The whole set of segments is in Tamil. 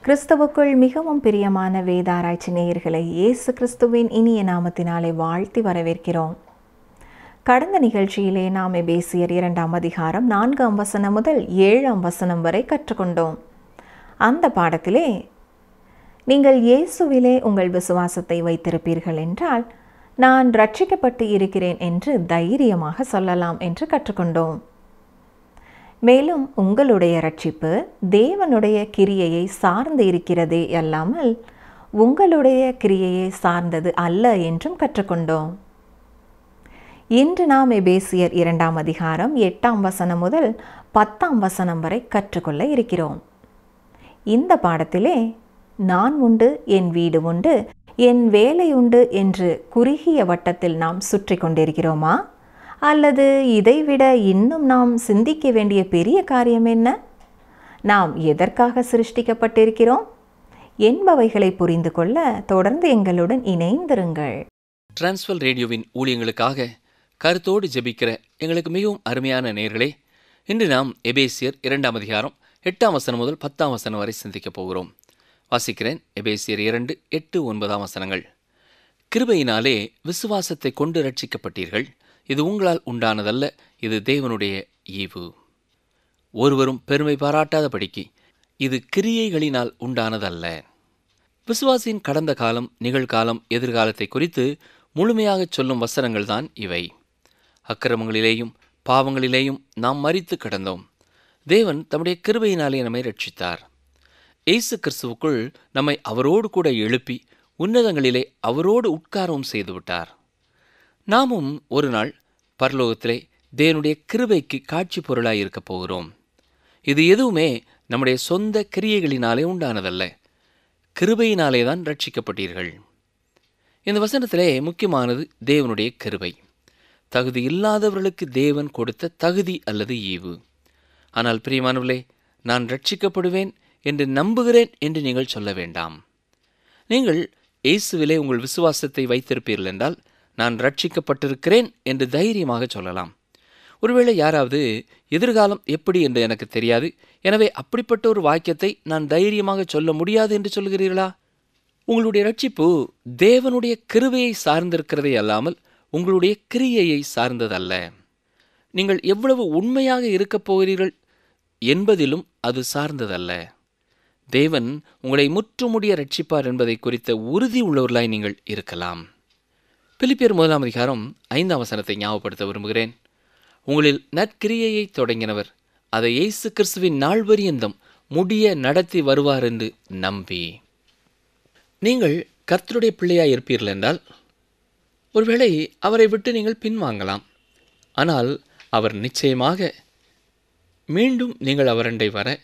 கிறிஸ்துவுக்குள் மிகவும் பிரியமான வேதாராய்ச்சி நேயர்களை இயேசு கிறிஸ்துவின் இனிய நாமத்தினாலே வாழ்த்தி வரவேற்கிறோம். கடந்த நிகழ்ச்சியிலே நாம் எபேசியர் 2ஆம் அதிகாரம் 4ஆம் வசனம் முதல் 7ஆம் வசனம் வரை கற்றுக்கொண்டோம். அந்த பாடத்திலே நீங்கள் இயேசுவிலே உங்கள் விசுவாசத்தை வைத்திருப்பீர்கள் என்றால் நான் ரட்சிக்கப்பட்டு இருக்கிறேன் என்று தைரியமாக சொல்லலாம் என்று கற்றுக்கொண்டோம். மேலும் உங்களுடைய ரட்சிப்பு தேவனுடைய கிரியையை சார்ந்து இருக்கிறதே அல்லாமல் உங்களுடைய கிரியையை சார்ந்தது அல்ல என்றும் கற்றுக்கொண்டோம். இன்று நாம் எபேசியர் 2ஆம் அதிகாரம் 8ஆம் வசனம் முதல் 10ஆம் வசனம் வரை கற்றுக்கொள்ள இருக்கிறோம். இந்த பாடத்திலே நான் உண்டு, என் வீடு உண்டு, என் வேலை உண்டு என்று குறுகிய வட்டத்தில் நாம் சுற்றி கொண்டிருக்கிறோமா? அல்லது இதைவிட இன்னும் நாம் சிந்திக்க வேண்டிய பெரிய காரியம் என்ன? நாம் எதற்காக சிருஷ்டிக்கப்பட்டிருக்கிறோம் என்பவைகளை புரிந்து கொள்ள தொடர்ந்து எங்களுடன் இணைந்திருங்கள். டிரான்ஸ்வர் ரேடியோவின் ஊழியங்களுக்காக கருத்தோடு ஜெபிக்கிற எங்களுக்கு மிகவும் அருமையான நேயர்களே, இன்று நாம் எபேசியர் 2ஆம் அதிகாரம் 8ஆம் வசனம் முதல் 10ஆம் வசனம் வரை சிந்திக்கப் போகிறோம். வாசிக்கிறேன். எபேசியர் 2, 8, 9ஆம் வசனங்கள். கிருபையினாலே விசுவாசத்தை கொண்டு ரட்சிக்கப்பட்டீர்கள். இது உங்களால் உண்டானதல்ல, இது தேவனுடைய ஈவு. ஒருவரும் பெருமை பாராட்டாதபடிக்கு இது கிரியைகளினால் உண்டானதல்ல. விசுவாசியின் கடந்த காலம், நிகழ்காலம், எதிர்காலத்தை குறித்து முழுமையாகச் சொல்லும் வசனங்கள் தான் இவை. அக்கிரமங்களிலேயும் பாவங்களிலேயும் நாம் மரித்து கிடந்தோம். தேவன் தம்முடைய கிருபையினாலே நம்மை ரட்சித்தார். இயேசு கிறிஸ்துவுக்குள் நம்மை அவரோடு கூட எழுப்பி உன்னதங்களிலே அவரோடு உட்காரவும் செய்துவிட்டார். நாமும் ஒரு நாள் பரலோகத்திலே தேவனுடைய கிருபைக்கு காட்சி பொருளாய் இருக்கப் போகிறோம். இது எதுவுமே நம்முடைய சொந்த கிரியைகளினாலே உண்டானதல்ல, கிருபையினாலே தான் ரட்சிக்கப்பட்டீர்கள். இந்த வசனத்திலே முக்கியமானது தேவனுடைய கிருபை. தகுதி இல்லாதவர்களுக்கு தேவன் கொடுத்த தகுதி அல்லது ஈவு. ஆனால் பிரியமானவர்களே, நான் ரட்சிக்கப்படுவேன் என்று நம்புகிறேன் என்று நீங்கள் சொல்ல வேண்டாம். நீங்கள் இயேசுவிலே உங்கள் விசுவாசத்தை வைத்திருப்பீர்கள் என்றால் நான் ரட்சிக்கப்பட்டிருக்கிறேன் என்று தைரியமாக சொல்லலாம். ஒருவேளை யாராவது எதிர்காலம் எப்படி என்று எனக்கு தெரியாது, எனவே அப்படிப்பட்ட ஒரு வாக்கியத்தை நான் தைரியமாக சொல்ல முடியாது என்று சொல்கிறீர்களா? உங்களுடைய ரட்சிப்பு தேவனுடைய கிருபையை சார்ந்திருக்கிறதே அல்லாமல் உங்களுடைய கிரியையை சார்ந்ததல்ல. நீங்கள் எவ்வளவு உண்மையாக இருக்கப் போகிறீர்கள் என்பதிலும் அது சார்ந்ததல்ல. தேவன் உங்களை முற்றுமுடிய ரட்சிப்பார் என்பதை குறித்த உறுதி உள்ளவர்களாய் நீங்கள் இருக்கலாம். பிலிப்பியர் 1ஆம் அதிகாரம் 5ஆம் வசனத்தை ஞாபகப்படுத்த விரும்புகிறேன். உங்களில் நற்கிரியையை தொடங்கினவர் அதை இயேசு கிறிஸ்துவின் நாள் பரியந்தம் முடிய நடத்தி வருவார் என்று நம்பி. நீங்கள் கர்த்தருடைய பிள்ளையாய் இருப்பீர்கள் என்றால் ஒருவேளை அவரை விட்டு நீங்கள் பின்வாங்கலாம். ஆனால் அவர் நிச்சயமாக மீண்டும் நீங்கள் அவரண்டை வர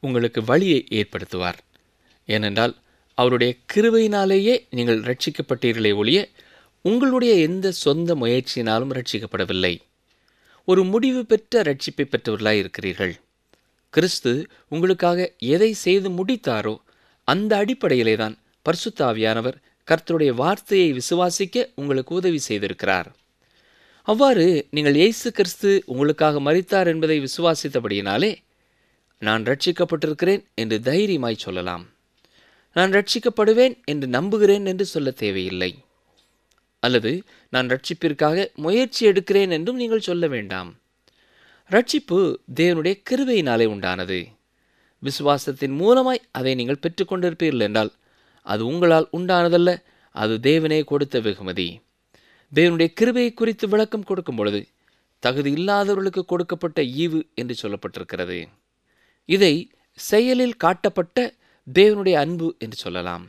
உங்களுக்கு வழியை ஏற்படுத்துவார். ஏனென்றால் அவருடைய கிருபையினாலேயே நீங்கள் ரட்சிக்கப்பட்டீர்களே ஒழிய உங்களுடைய எந்த சொந்த முயற்சியினாலும் ரட்சிக்கப்படவில்லை. ஒரு முடிவு பெற்ற ரட்சிப்பை பெற்றவர்களாய் இருக்கிறீர்கள். கிறிஸ்து உங்களுக்காக எதை செய்து முடித்தாரோ அந்த அடிப்படையிலே தான் பரிசுத்த ஆவியானவர் கர்த்தருடைய வார்த்தையை விசுவாசிக்க உங்களுக்கு உதவி செய்திருக்கிறார். அவ்வாறு நீங்கள் இயேசு கிறிஸ்து உங்களுக்காக மரித்தார் என்பதை விசுவாசித்தபடியினாலே நான் ரட்சிக்கப்பட்டிருக்கிறேன் என்று தைரியமாய் சொல்லலாம். நான் ரட்சிக்கப்படுவேன் என்று நம்புகிறேன் என்று சொல்ல தேவையில்லை. அல்லது நான் ரட்சிப்பிற்காக முயற்சி எடுக்கிறேன் என்றும் நீங்கள் சொல்ல வேண்டாம். ரட்சிப்பு தேவனுடைய கிருபையினாலே உண்டானது. விசுவாசத்தின் மூலமாய் அதை நீங்கள் பெற்றுக்கொண்டிருப்பீர்கள் என்றால் அது உங்களால் உண்டானதல்ல, அது தேவனே கொடுத்த வெகுமதி. தேவனுடைய கிருபையை குறித்து விளக்கம் கொடுக்கும் பொழுது தகுதி இல்லாதவர்களுக்கு கொடுக்கப்பட்ட ஈவு என்று சொல்லப்பட்டிருக்கிறது. இதை செயலில் காட்டப்பட்ட தேவனுடைய அன்பு என்று சொல்லலாம்.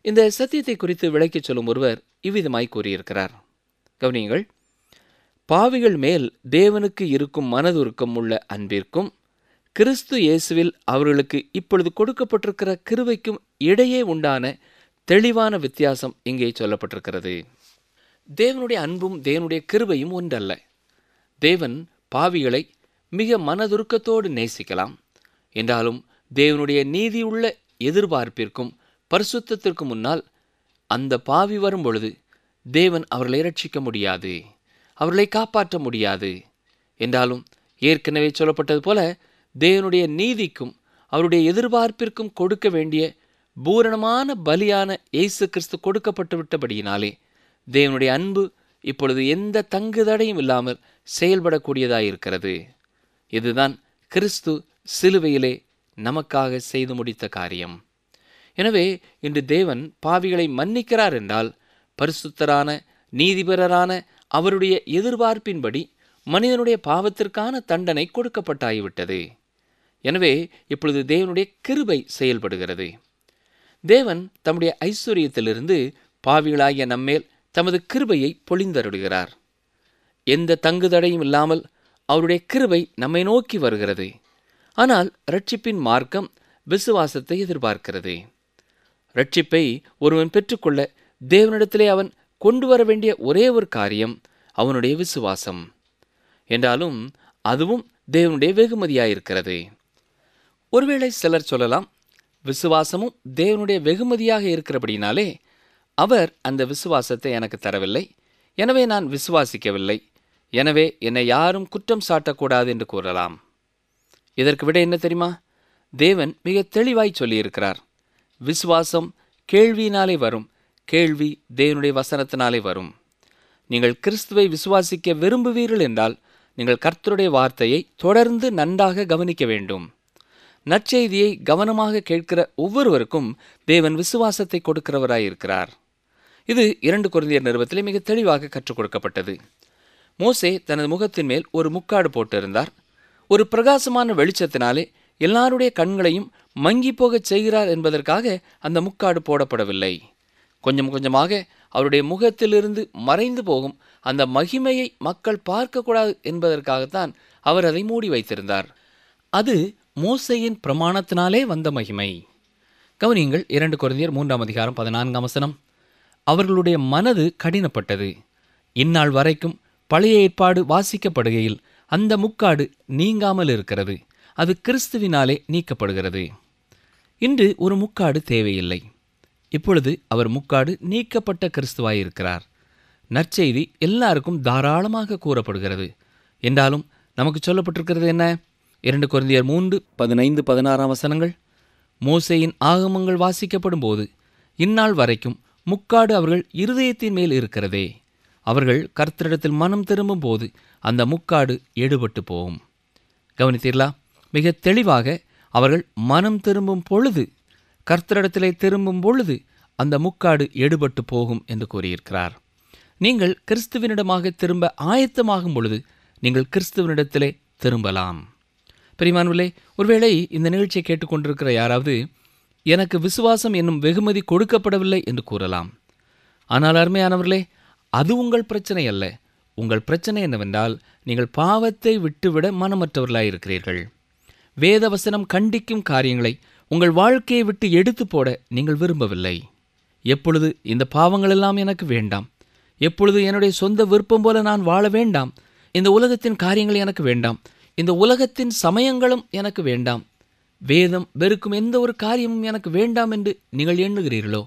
இந்த சத்தியத்தை குறித்து விளக்கிச் சொல்லும் ஒருவர் இவ்விதமாய் கூறியிருக்கிறார். கவனியுங்கள். பாவிகள் மேல் தேவனுக்கு இருக்கும் மனதுருக்கம் உள்ள அன்பிற்கும் கிறிஸ்து இயேசுவில் அவர்களுக்கு இப்பொழுது கொடுக்கப்பட்டிருக்கிற கிருபைக்கும் இடையே உண்டான தெளிவான வித்தியாசம் இங்கே சொல்லப்பட்டிருக்கிறது. தேவனுடைய அன்பும் தேவனுடைய கிருபையும் ஒன்றல்ல. தேவன் பாவிகளை மிக மனதுருக்கத்தோடு நேசிக்கலாம். என்றாலும் தேவனுடைய நீதியுள்ள எதிர்பார்ப்பிற்கும் பரிசுத்தத்திற்கு முன்னால் அந்த பாவி வரும் பொழுது தேவன் அவர்களை ரட்சிக்க முடியாது, அவர்களை காப்பாற்ற முடியாது. என்றாலும் ஏற்கனவே சொல்லப்பட்டது போல தேவனுடைய நீதிக்கும் அவருடைய எதிர்பார்ப்பிற்கும் கொடுக்க வேண்டிய பூரணமான பலியான இயேசு கிறிஸ்து கொடுக்கப்பட்டு விட்டபடியினாலே தேவனுடைய அன்பு இப்பொழுது எந்த தங்குதடையும் இல்லாமல் செயல்படக்கூடியதாயிருக்கிறது. இதுதான் கிறிஸ்து சிலுவையிலே நமக்காக செய்து முடித்த காரியம். எனவே இன்று தேவன் பாவிகளை மன்னிக்கிறார் என்றால் பரிசுத்தரான நீதிபரரான அவருடைய எதிர்பார்ப்பின்படி மனிதனுடைய பாவத்திற்கான தண்டனை கொடுக்கப்பட்டாகிவிட்டது. எனவே இப்பொழுது தேவனுடைய கிருபை செயல்படுகிறது. தேவன் தம்முடைய ஐஸ்வர்யத்திலிருந்து பாவிகளாகிய நம்மேல் தமது கிருபையை பொழிந்தருளுகிறார். எந்த தங்குதடையும் இல்லாமல் அவருடைய கிருபை நம்மை நோக்கி வருகிறது. ஆனால் இரட்சிப்பின் மார்க்கம் விசுவாசத்தை எதிர்பார்க்கிறது. இரட்சிப்பை ஒருவன் பெற்றுக்கொள்ள தேவனிடத்திலே அவன் கொண்டு வர வேண்டிய ஒரே ஒரு காரியம் அவனுடைய விசுவாசம். என்றாலும் அதுவும் தேவனுடைய வெகுமதியாயிருக்கிறது. ஒருவேளை சிலர் சொல்லலாம், விசுவாசமும் தேவனுடைய வெகுமதியாக இருக்கிறபடினாலே அவர் அந்த விசுவாசத்தை எனக்கு தரவில்லை, எனவே நான் விசுவாசிக்கவில்லை, எனவே என்னை யாரும் குற்றம் சாட்டக்கூடாது என்று கூறலாம். இதற்கு விட என்ன தெரியுமா? தேவன் மிக தெளிவாய் சொல்லியிருக்கிறார். விசுவாசம் கேள்வியினாலே வரும், கேள்வி தேவனுடைய வசனத்தினாலே வரும். நீங்கள் கிறிஸ்துவை விசுவாசிக்க விரும்புவீர்கள் என்றால் நீங்கள் கர்த்தருடைய வார்த்தையை தொடர்ந்து நன்றாக கவனிக்க வேண்டும். நற்செய்தியை கவனமாக கேட்கிற ஒவ்வொருவருக்கும் தேவன் விசுவாசத்தை கொடுக்கிறவராயிருக்கிறார். இது 2 கொரிந்தியர் நிருபத்திலே மிக தெளிவாக கற்றுக் கொடுக்கப்பட்டது. மோசே தனது முகத்தின் மேல் ஒரு முக்காடு போட்டிருந்தார். ஒரு பிரகாசமான வெளிச்சத்தினாலே எல்லாருடைய கண்களையும் மங்கி போகச் செய்கிறார் என்பதற்காக அந்த முக்காடு போடப்படவில்லை. கொஞ்சம் கொஞ்சமாக அவருடைய முகத்திலிருந்து மறைந்து போகும் அந்த மகிமையை மக்கள் பார்க்கக்கூடாது என்பதற்காகத்தான் அவர் அதை மூடி வைத்திருந்தார். அது மோசேயின் பிரமாணத்தினாலே வந்த மகிமை. கவனியுங்கள், 2 கொரிந்தியர் 3:14 அவர்களுடைய மனது கடினப்பட்டது. இந்நாள் வரைக்கும் பழைய ஏற்பாடு வாசிக்கப்படுகையில் அந்த முக்காடு நீங்காமல் இருக்கிறது. அது கிறிஸ்துவினாலே நீக்கப்படுகிறது. இன்று ஒரு முக்காடு தேவையில்லை. இப்பொழுது அவர் முக்காடு நீக்கப்பட்ட கிறிஸ்துவாயிருக்கிறார். நற்செய்தி எல்லாருக்கும் தாராளமாக கூறப்படுகிறது. என்றாலும் நமக்கு சொல்லப்பட்டிருக்கிறது என்ன? 2 கொரிந்தியர் 3:15-16 மோசேயின் ஆகமங்கள் வாசிக்கப்படும் போது இந்நாள் வரைக்கும் முக்காடு அவர்கள் இருதயத்தின் மேல் இருக்கிறதே. அவர்கள் கர்த்தரிடத்தில் மனம் திரும்பும் போது அந்த முக்காடு எடுபட்டு போகும். கவனித்தீர்களா? மிக தெளிவாக அவர்கள் மனம் திரும்பும் பொழுது, கர்த்தரிடத்திலே திரும்பும் பொழுது அந்த முக்காடு எடுபட்டு போகும் என்று கூறியிருக்கிறார். நீங்கள் கிறிஸ்துவனிடமாக திரும்ப ஆயத்தமாகும் பொழுது நீங்கள் கிறிஸ்துவனிடத்திலே திரும்பலாம். பிரியமானவர்களே, ஒருவேளை இந்த நிகழ்ச்சியை கேட்டுக்கொண்டிருக்கிற யாராவது எனக்கு விசுவாசம் என்னும் வெகுமதி கொடுக்கப்படவில்லை என்று கூறலாம். ஆனால் அருமையானவர்களே, அது உங்கள் பிரச்சனை அல்ல. உங்கள் பிரச்சனை என்னவென்றால் நீங்கள் பாவத்தை விட்டுவிட மனமற்றவர்களாயிருக்கிறீர்கள். வேதவசனம் கண்டிக்கும் காரியங்களை உங்கள் வாழ்க்கையை விட்டு எடுத்து போட நீங்கள் விரும்பவில்லை. எப்பொழுது இந்த பாவங்களெல்லாம் எனக்கு வேண்டாம், எப்பொழுது என்னுடைய சொந்த விருப்பம் போல நான் வாழ வேண்டாம், இந்த உலகத்தின் காரியங்கள் எனக்கு வேண்டாம், இந்த உலகத்தின் சமயங்களும் எனக்கு வேண்டாம், வேதம் வெறுக்கும் எந்த ஒரு காரியமும் எனக்கு வேண்டாம் என்று நீங்கள் எண்ணுகிறீர்களோ,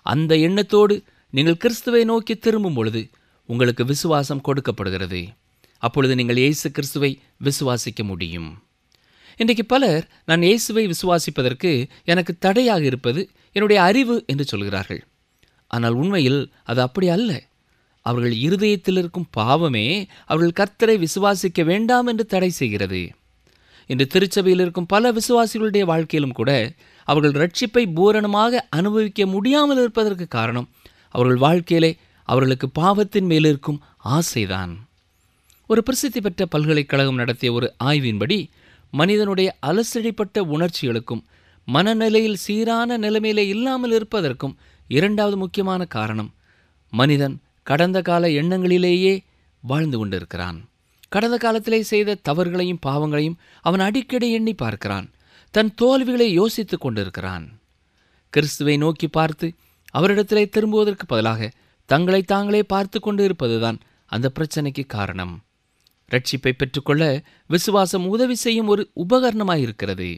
அந்த எண்ணத்தோடு நீங்கள் கிறிஸ்துவை நோக்கி திரும்பும் பொழுது உங்களுக்கு விசுவாசம் கொடுக்கப்படுகிறது. அப்பொழுது நீங்கள் இயேசு கிறிஸ்துவை விசுவாசிக்க முடியும். இன்றைக்கு பலர் நான் இயேசுவை விசுவாசிப்பதற்கு எனக்கு தடையாக இருப்பது என்னுடைய அறிவு என்று சொல்கிறார்கள். ஆனால் உண்மையில் அது அப்படி அல்ல. அவர்கள் இருதயத்தில் இருக்கும் பாவமே அவர்கள் கர்த்தரை விசுவாசிக்க வேண்டாம் என்று தடை செய்கிறது. இன்று திருச்சபையில் இருக்கும் பல விசுவாசிகளுடைய வாழ்க்கையிலும் கூட அவர்கள் ரட்சிப்பை பூரணமாக அனுபவிக்க முடியாமல் இருப்பதற்கு காரணம் அவர்கள் வாழ்க்கையிலே அவர்களுக்கு பாவத்தின் மேலிருக்கும் ஆசைதான். ஒரு பிரசித்தி பெற்ற பல்கலைக்கழகம் நடத்திய ஒரு ஆய்வின்படி மனிதனுடைய அலசடிப்பட்ட உணர்ச்சிகளுக்கும் மனநிலையில் சீரான நிலைமையிலே இல்லாமல் இருப்பதற்கும் 2வது முக்கியமான காரணம், மனிதன் கடந்த கால எண்ணங்களிலேயே வாழ்ந்து கொண்டிருக்கிறான். கடந்த காலத்திலே செய்த தவறுகளையும் பாவங்களையும் அவன் அடிக்கடி எண்ணி பார்க்கிறான். தன் தோல்விகளை யோசித்து கொண்டிருக்கிறான். கிறிஸ்துவை நோக்கி பார்த்து அவரிடத்திலே திரும்புவதற்கு பதிலாக தங்களை தாங்களே பார்த்து கொண்டு இருப்பதுதான் அந்த பிரச்சனைக்கு காரணம். ரட்சிப்பை பெற்றுக்கொள்ள விசுவாசம் உதவி செய்யும் ஒரு உபகரணமாயிருக்கிறது.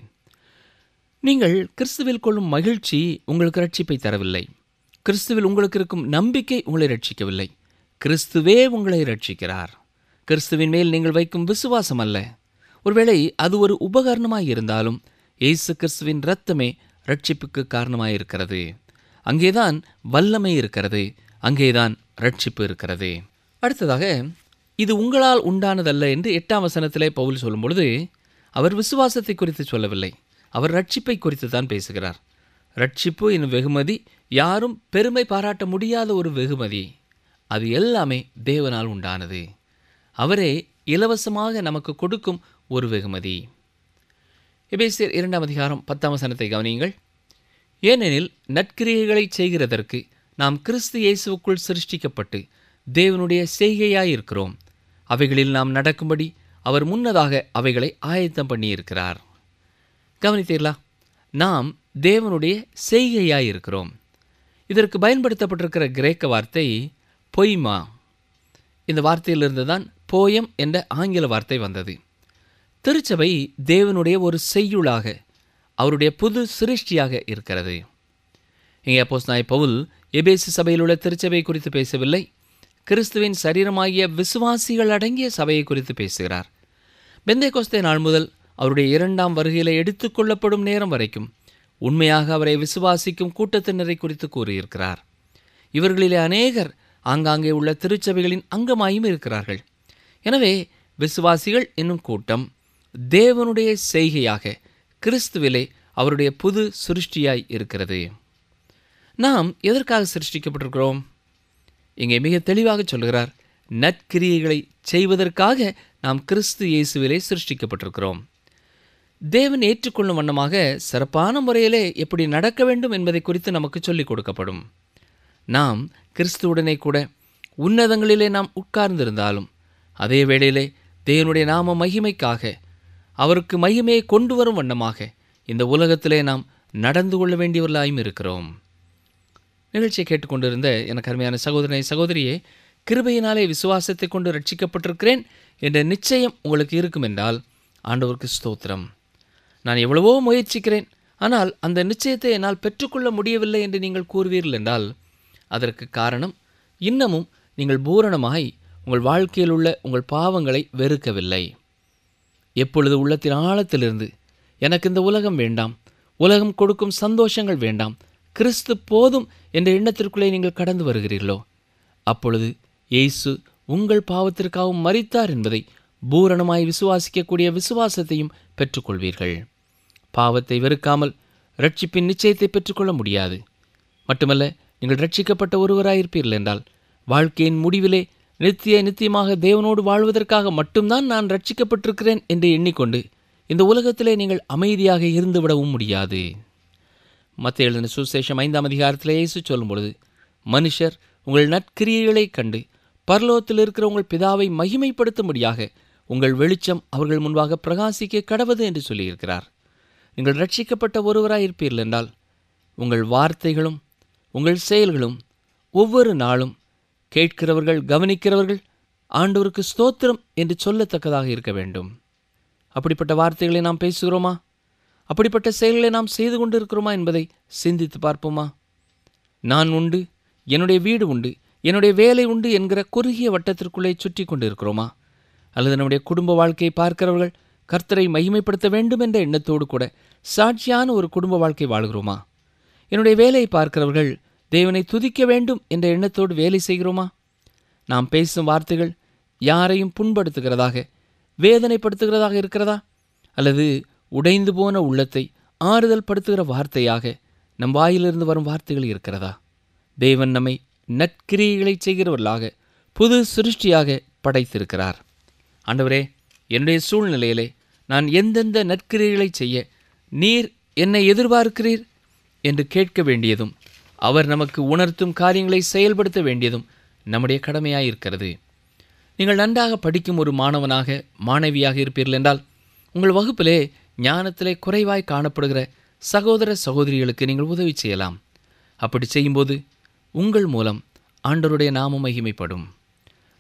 நீங்கள் கிறிஸ்துவில் கொள்ளும் மகிழ்ச்சி உங்களுக்கு ரட்சிப்பை தரவில்லை. கிறிஸ்துவில் உங்களுக்கு இருக்கும் நம்பிக்கை உங்களை ரட்சிக்கவில்லை. கிறிஸ்துவே உங்களை ரட்சிக்கிறார். கிறிஸ்துவின் மேல் நீங்கள் வைக்கும் விசுவாசம் அல்ல. ஒருவேளை அது ஒரு உபகரணமாய் இருந்தாலும் இயேசு கிறிஸ்துவின் இரத்தமே ரட்சிப்புக்கு காரணமாயிருக்கிறது. அங்கேதான் வல்லமை இருக்கிறது, அங்கேதான் ரட்சிப்பு இருக்கிறது. அடுத்ததாக, இது உங்களால் உண்டானதல்ல என்று 8ஆம் வசனத்திலே பவுல் சொல்லும் பொழுது அவர் விசுவாசத்தை குறித்து சொல்லவில்லை, அவர் ரட்சிப்பை குறித்து தான் பேசுகிறார். ரட்சிப்பு என்னும் வெகுமதி யாரும் பெருமை பாராட்ட முடியாத ஒரு வெகுமதி. அது எல்லாமே தேவனால் உண்டானது. அவரே இலவசமாக நமக்கு கொடுக்கும் ஒரு வெகுமதி. எபேசியர் 2ஆம் அதிகாரம் 10ஆம் வசனத்தை கவனியுங்கள். ஏனெனில் நற்கிரியைகளை செய்கிறதற்கு நாம் கிறிஸ்து இயேசுவுக்குள் சிருஷ்டிக்கப்பட்டு தேவனுடைய செய்கையாயிருக்கிறோம். அவைகளில் நாம் நடக்கும்படி அவர் முன்னதாக அவைகளை ஆயத்தம் பண்ணியிருக்கிறார். கவனித்தீர்களா? நாம் தேவனுடைய செய்கையாயிருக்கிறோம். இதற்கு பயன்படுத்தப்பட்டிருக்கிற கிரேக்க வார்த்தை பொய்மா. இந்த வார்த்தையிலிருந்து தான் போயம் என்ற ஆங்கில வார்த்தை வந்தது. திருச்சபை தேவனுடைய ஒரு செய்யுளாக, அவருடைய புது சிருஷ்டியாக இருக்கிறது. இங்கே அப்போஸ்தலனாகிய பவுல் எபேசு சபையில் உள்ள திருச்சபை குறித்து பேசவில்லை, கிறிஸ்துவின் சரீரமாகிய விசுவாசிகள் அடங்கிய சபையை குறித்து பேசுகிறார். பெந்தேகோஸ்தே நாள் முதல் அவருடைய 2ஆம் வருகையிலே எடுத்துக்கொள்ளப்படும் நேரம் வரைக்கும் உண்மையாக அவரை விசுவாசிக்கும் கூட்டத்தினரை குறித்து கூறியிருக்கிறார். இவர்களிலே அநேகர் ஆங்காங்கே உள்ள திருச்சபைகளின் அங்கமாயும் இருக்கிறார்கள். எனவே விசுவாசிகள் என்னும் கூட்டம் தேவனுடைய செய்கையாக கிறிஸ்துவிலே அவருடைய புது சிருஷ்டியாய் இருக்கிறது. நாம் எதற்காக சிருஷ்டிக்கப்பட்டிருக்கிறோம்? இங்கே மிக தெளிவாக சொல்கிறார், நற்கிரியைகளை செய்வதற்காக நாம் கிறிஸ்து இயேசுவிலே சிருஷ்டிக்கப்பட்டிருக்கிறோம். தேவன் ஏற்றுக்கொள்ளும் வண்ணமாக சிறப்பான முறையிலே எப்படி நடக்க வேண்டும் என்பதை குறித்து நமக்கு சொல்லிக் கொடுக்கப்படும். நாம் கிறிஸ்துவுடனே கூட உன்னதங்களிலே நாம் உட்கார்ந்திருந்தாலும் அதே வேளையிலே தேவனுடைய நாம மகிமைக்காக, அவருக்கு மகிமையை கொண்டு வரும் வண்ணமாக இந்த உலகத்திலே நாம் நடந்து கொள்ள வேண்டியவர்களாயும் இருக்கிறோம். நிகழ்ச்சியை கேட்டுக்கொண்டிருந்த எனக்கு அருமையான சகோதரனை சகோதரியே, கிருபையினாலே விசுவாசத்தை கொண்டு ரட்சிக்கப்பட்டிருக்கிறேன் என்ற நிச்சயம் உங்களுக்கு இருக்கும் என்றால் ஆண்டவருக்கு ஸ்தோத்திரம். நான் எவ்வளவோ முயற்சிக்கிறேன், ஆனால் அந்த நிச்சயத்தை என்னால் பெற்றுக்கொள்ள முடியவில்லை என்று நீங்கள் கூறுவீர்கள் என்றால் அதற்கு காரணம், இன்னமும் நீங்கள் பூரணமாய் உங்கள் வாழ்க்கையில் உள்ள உங்கள் பாவங்களை வெறுக்கவில்லை. எப்பொழுது உள்ளத்தின் ஆழத்திலிருந்து எனக்கு இந்த உலகம் வேண்டாம், உலகம் கொடுக்கும் சந்தோஷங்கள் வேண்டாம், கிறிஸ்து போதும் என்ற எண்ணத்திற்குள்ளே நீங்கள் கடந்து வருகிறீர்களோ, அப்பொழுது இயேசு உங்கள் பாவத்திற்காகவும் மரித்தார் என்பதை பூரணமாய் விசுவாசிக்கக்கூடிய விசுவாசத்தையும் பெற்றுக்கொள்வீர்கள். பாவத்தை வெறுக்காமல் ரட்சிப்பின் நிச்சயத்தை பெற்றுக்கொள்ள முடியாது. மட்டுமல்ல, நீங்கள் ரட்சிக்கப்பட்ட ஒருவராயிருப்பீர்கள் என்றால் வாழ்க்கையின் முடிவிலே நித்தியமாக தேவனோடு வாழ்வதற்காக மட்டும்தான் நான் ரட்சிக்கப்பட்டிருக்கிறேன் என்று எண்ணிக்கொண்டு இந்த உலகத்திலே நீங்கள் அமைதியாக இருந்துவிடவும் முடியாது. மத்தேயு எழுதின சுவிசேஷம் 5ஆம் அதிகாரத்திலே இயேசு சொல்லும் பொழுது, மனுஷர் உங்கள் நற்கிரியைகளைக் கண்டு பரலோகத்தில் இருக்கிற உங்கள் பிதாவை மகிமைப்படுத்தும்படியாக உங்கள் வெளிச்சம் அவர்கள் முன்பாக பிரகாசிக்க கடவது என்று சொல்லியிருக்கிறார். நீங்கள் ரட்சிக்கப்பட்ட ஒருவராயிருப்பீர்கள் என்றால் உங்கள் வார்த்தைகளும் உங்கள் செயல்களும் ஒவ்வொரு நாளும் கேட்கிறவர்கள், கவனிக்கிறவர்கள் ஆண்டவருக்கு ஸ்தோத்திரம் என்று சொல்லத்தக்கதாக இருக்க வேண்டும். அப்படிப்பட்ட வார்த்தைகளை நாம் பேசுகிறோமா? அப்படிப்பட்ட செயல்களை நாம் செய்து கொண்டு இருக்கிறோமா என்பதை சிந்தித்து பார்ப்போமா? நான் உண்டு, என்னுடைய வீடு உண்டு, என்னுடைய வேலை உண்டு என்கிற குறுகிய வட்டத்திற்குள்ளே சுற்றி கொண்டு இருக்கிறோமா? அல்லது நம்முடைய குடும்ப வாழ்க்கையை பார்க்கிறவர்கள் கர்த்தரை மகிமைப்படுத்த வேண்டும் என்ற எண்ணத்தோடு கூட சாட்சியான ஒரு குடும்ப வாழ்க்கை வாழ்கிறோமா? என்னுடைய வேலையை பார்க்கிறவர்கள் தேவனை துதிக்க வேண்டும் என்ற எண்ணத்தோடு வேலை செய்கிறோமா? நாம் பேசும் வார்த்தைகள் யாரையும் புண்படுத்துகிறதாக, வேதனைப்படுத்துகிறதாக இருக்கிறதா? அல்லது உடைந்து போன உள்ளத்தை ஆறுதல் படுத்துகிற வார்த்தையாக நம் வாயிலிருந்து வரும் வார்த்தைகள் இருக்கிறதா? தேவன் நம்மை நற்கிரியைகளை செய்கிறவர்களாக, புது சிருஷ்டியாக படைத்திருக்கிறார். ஆண்டவரே, என்னுடைய சூழ்நிலையிலே நான் எந்தெந்த நற்கிரியைகளை செய்ய நீர் என்னை எதிர்பார்க்கிறீர் என்று கேட்க வேண்டியதும், அவர் நமக்கு உணர்த்தும் காரியங்களை செயல்படுத்த வேண்டியதும் நம்முடைய கடமையாயிருக்கிறது. நீங்கள் நன்றாக படிக்கும் ஒரு மாணவனாக, மாணவியாக இருப்பீர்கள் என்றால் உங்கள் வகுப்பிலே ஞானத்திலே குறைவாய் காணப்படுகிற சகோதர சகோதரிகளுக்கு நீங்கள் உதவி செய்யலாம். அப்படி செய்யும்போது உங்கள் மூலம் ஆண்டவருடைய நாமம் மகிமைப்படும்.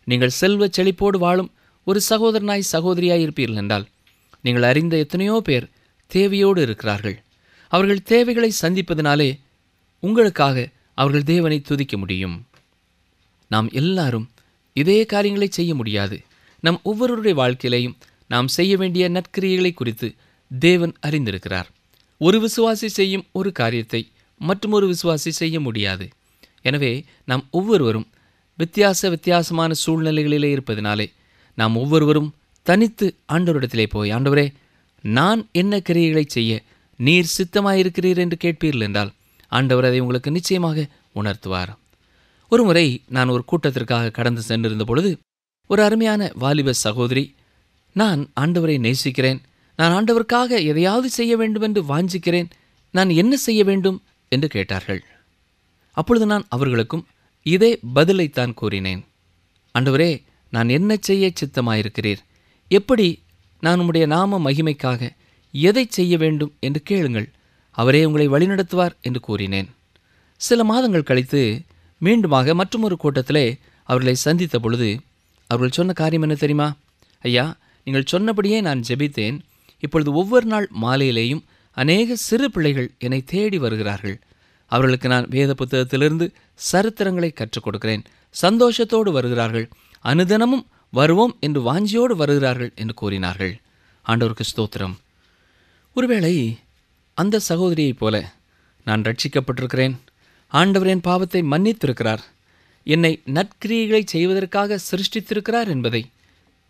நீங்கள் செல்வ செழிப்போடு வாழும் ஒரு சகோதரனாய் சகோதரியாய் இருப்பீர்கள் என்றால் நீங்கள் அறிந்த எத்தனையோ பேர் தேவையோடு இருக்கிறார்கள். அவர்கள் தேவைகளை சந்திப்பதனாலே உங்களுக்காக அவர்கள் தேவனை துதிக்க முடியும். நாம் எல்லாரும் இதே காரியங்களை செய்ய முடியாது. நம் ஒவ்வொருவருடைய வாழ்க்கையிலையும் நாம் செய்ய வேண்டிய நற்கிரியைகளை குறித்து தேவன் அறிந்திருக்கிறார். ஒரு விசுவாசி செய்யும் ஒரு காரியத்தை மற்றொரு விசுவாசி செய்ய முடியாது. எனவே நாம் ஒவ்வொருவரும் வித்தியாசமான சூழ்நிலைகளிலே இருப்பதினாலே நாம் ஒவ்வொருவரும் தனித்து ஆண்டவரிடத்திலே போய், ஆண்டவரே, நான் என்ன கிரியைகளை செய்ய நீர் சித்தமாயிருக்கிறீர் என்று கேட்பீர்கள் என்றால் ஆண்டவர் அதை உங்களுக்கு நிச்சயமாக உணர்த்துவார். ஒருமுறை நான் ஒரு கூட்டத்திற்காக கடந்து சென்றிருந்த பொழுது ஒரு அருமையான வாலிப சகோதரி, நான் ஆண்டவரை நேசிக்கிறேன், நான் ஆண்டவருக்காக எதையாவது செய்ய வேண்டும் என்று வாஞ்சிக்கிறேன், நான் என்ன செய்ய வேண்டும் என்று கேட்டார்கள். அப்பொழுது நான் அவர்களுக்கும் இதே பதிலைத்தான் கூறினேன். ஆண்டவரே, நான் என்ன செய்ய சித்தமாயிருக்கிறீர், எப்படி நான் உம்முடைய நாம மகிமைக்காக எதை செய்ய வேண்டும் என்று கேளுங்கள், அவரே உங்களை வழிநடத்துவார் என்று கூறினேன். சில மாதங்கள் கழித்து மீண்டுமாக மற்றொரு கூட்டத்திலே அவர்களை சந்தித்த பொழுது அவர்கள் சொன்ன காரியம் என்ன தெரியுமா? ஐயா, நீங்கள் சொன்னபடியே நான் ஜெபித்தேன். இப்பொழுது ஒவ்வொரு நாள் மாலையிலேயும் அநேக சிறு பிள்ளைகள் என்னை தேடி வருகிறார்கள். அவர்களுக்கு நான் வேத புத்தகத்திலிருந்து சரித்திரங்களை கற்றுக் கொடுக்கிறேன். சந்தோஷத்தோடு வருகிறார்கள், அனுதினமும் வருவோம் என்று வாஞ்சியோடு வருகிறார்கள் என்று கூறினார்கள். ஆண்டவருக்கு ஸ்தோத்திரம். ஒருவேளை அந்த சகோதரியைப் போல நான் ரட்சிக்கப்பட்டிருக்கிறேன், ஆண்டவர் என் பாவத்தை மன்னித்திருக்கிறார், என்னை நற்கிரியைகளை செய்வதற்காக சிருஷ்டித்திருக்கிறார் என்பதை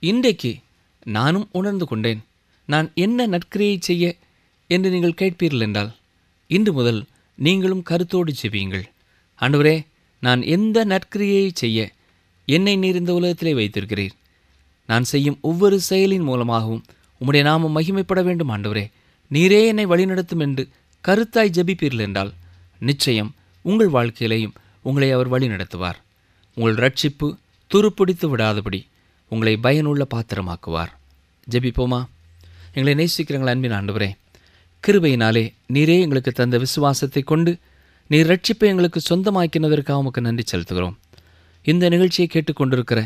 இன்றைக்கு நானும் உணர்ந்து கொண்டேன். நான் என்ன நற்கிரியை செய்ய என்று நீங்கள் கேட்பீர்கள் என்றால், இன்று முதல் நீங்களும் கருத்தோடு ஜெபியுங்கள். ஆண்டவரே, நான் எந்த நற்கிரியை செய்ய என்னை நீர் இந்த உலகத்திலே வைத்திருக்கிறீர், நான் செய்யும் ஒவ்வொரு செயலின் மூலமாகவும் உம்முடைய நாமம் மகிமைப்பட வேண்டும். ஆண்டவரே, நீரே என்னை வழிநடத்தும் என்று கருத்தாய் ஜெபிப்பீர்கள் என்றால் நிச்சயம் உங்கள் வாழ்க்கையிலேயும் உங்களை அவர் வழிநடத்துவார். உங்கள் ரட்சிப்பு துருப்பிடித்து விடாதபடி உங்களை பயனுள்ள பாத்திரமாக்குவார். ஜெபிப்போமா? எங்களை நேசிக்கிறங்கள் அன்பின் ஆண்டவரே, கிருபையினாலே நீரே எங்களுக்கு தந்த விசுவாசத்தை கொண்டு நீர் ரட்சிப்பை எங்களுக்கு சொந்தமாக்கினதற்காக உமக்கு நன்றி செலுத்துகிறோம். இந்த நிகழ்ச்சியை கேட்டுக்கொண்டிருக்கிற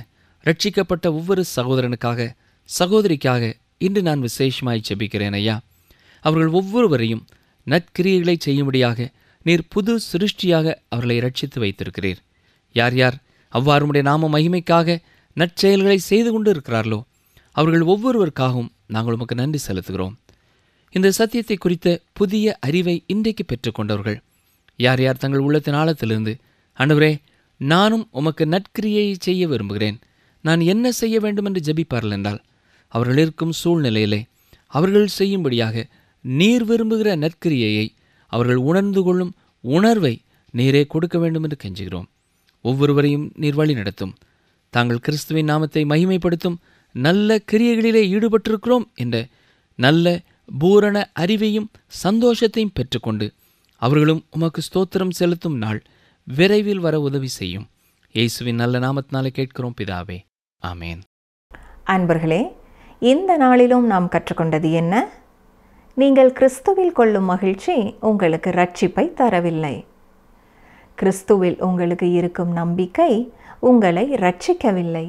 ரட்சிக்கப்பட்ட ஒவ்வொரு சகோதரனுக்காக, சகோதரிக்காக இன்று நான் விசேஷமாய் ஜெபிக்கிறேன். ஐயா, அவர்கள் ஒவ்வொருவரையும் நற்கிரியைகளை செய்யும்படியாக நீர் புது சிருஷ்டியாக அவர்களை ரட்சித்து வைத்திருக்கிறீர். யார் யார் அவ்வாறு உம்முடைய நாம மகிமைக்காக நற்செயல்களை செய்து கொண்டு இருக்கிறார்களோ அவர்கள் ஒவ்வொருவருக்காகவும் நாங்கள் உமக்கு நன்றி செலுத்துகிறோம். இந்த சத்தியத்தை குறித்த புதிய அறிவை இன்றைக்கு பெற்றுக்கொண்டவர்கள் யார் யார் தங்கள் உள்ளத்தின் ஆழத்திலிருந்து, ஆண்டவரே, நானும் உமக்கு நற்கிரியை செய்ய விரும்புகிறேன், நான் என்ன செய்ய வேண்டும் என்று ஜெபிப்பார்கள் என்றால் அவர்கள் இருக்கும் சூழ்நிலையிலே அவர்கள் செய்யும்படியாக நீர் விரும்புகிற நற்கிரியையை அவர்கள் உணர்ந்து கொள்ளும் உணர்வை நீரே கொடுக்க வேண்டும் என்று கெஞ்சுகிறோம். ஒவ்வொருவரையும் நீர் வழி நடத்தும். தாங்கள் கிறிஸ்துவின் நாமத்தை மகிமைப்படுத்தும் நல்ல கிரியைகளிலே ஈடுபட்டிருக்கிறோம் என்ற நல்ல பூரண அறிவையும் சந்தோஷத்தையும் பெற்றுக்கொண்டு அவர்களும் உமக்கு ஸ்தோத்திரம் செலுத்தும் நாள் விரைவில் வர உதவி செய்யும். இயேசுவின் நல்ல நாமத்தினாலே கேட்கிறோம் பிதாவே, ஆமேன். அன்பர்களே, இந்த நாளிலும் நாம் கற்றுக்கொண்டது என்ன? நீங்கள் கிறிஸ்துவில் கொள்ளும் மகிழ்ச்சி உங்களுக்கு ரட்சிப்பை தரவில்லை. கிறிஸ்துவில் உங்களுக்கு இருக்கும் நம்பிக்கை உங்களை ரட்சிக்கவில்லை.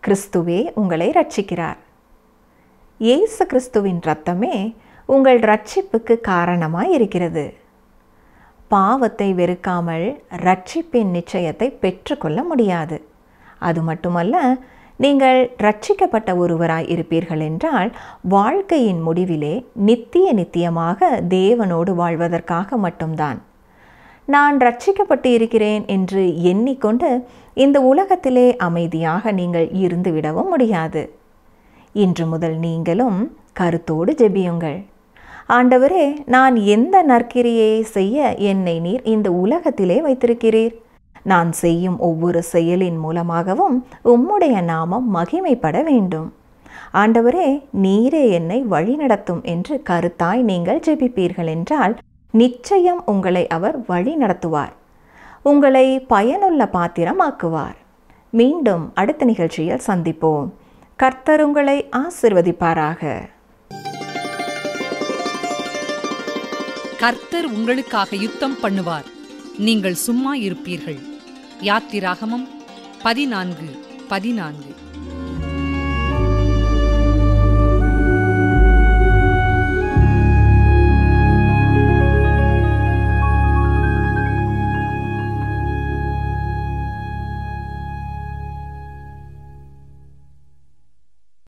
கிறிஸ்துவே உங்களை ரட்சிக்கிறார். இயேசு கிறிஸ்துவின் இரத்தமே உங்கள் ரட்சிப்புக்கு காரணமாய் இருக்கிறது. பாவத்தை வெறுக்காமல் ரட்சிப்பின் நிச்சயத்தை பெற்றுக்கொள்ள முடியாது. அது மட்டுமல்ல, நீங்கள் ரட்சிக்கப்பட்ட ஒருவராய் இருப்பீர்கள் என்றால் வாழ்க்கையின் முடிவிலே நித்தியமாக தேவனோடு வாழ்வதற்காக மட்டும்தான். நான் ரட்சிக்கப்பட்டு இருக்கிறேன் என்று எண்ணிக்கொண்டு இந்த உலகத்திலே அமைதியாக நீங்கள் இருந்து விடவும் முடியாது. இன்று முதல் நீங்களும் கருத்தோடு ஜெபியுங்கள். ஆண்டவரே, நான் எந்த நற்கிரியை செய்ய என்னை நீர் இந்த உலகத்திலே வைத்திருக்கிறீர்? நான் செய்யும் ஒவ்வொரு செயலின் மூலமாகவும் உம்முடைய நாமம் மகிமைப்பட வேண்டும். ஆண்டவரே, நீரே என்னை வழிநடத்தும் என்று கருத்தாய் நீங்கள் ஜெபிப்பீர்கள் என்றால் நிச்சயம் உங்களை அவர் வழி நடத்துவார். உங்களை பயனுள்ள பாத்திரமாக்குவார். மீண்டும் அடுத்த நிகழ்ச்சியில் சந்திப்போம். கர்த்தர் உங்களை ஆசீர்வதிப்பாராக. கர்த்தர் உங்களுக்காக யுத்தம் பண்ணுவார், நீங்கள் சும்மா இருப்பீர்கள். யாத்திராகமம் 14:14.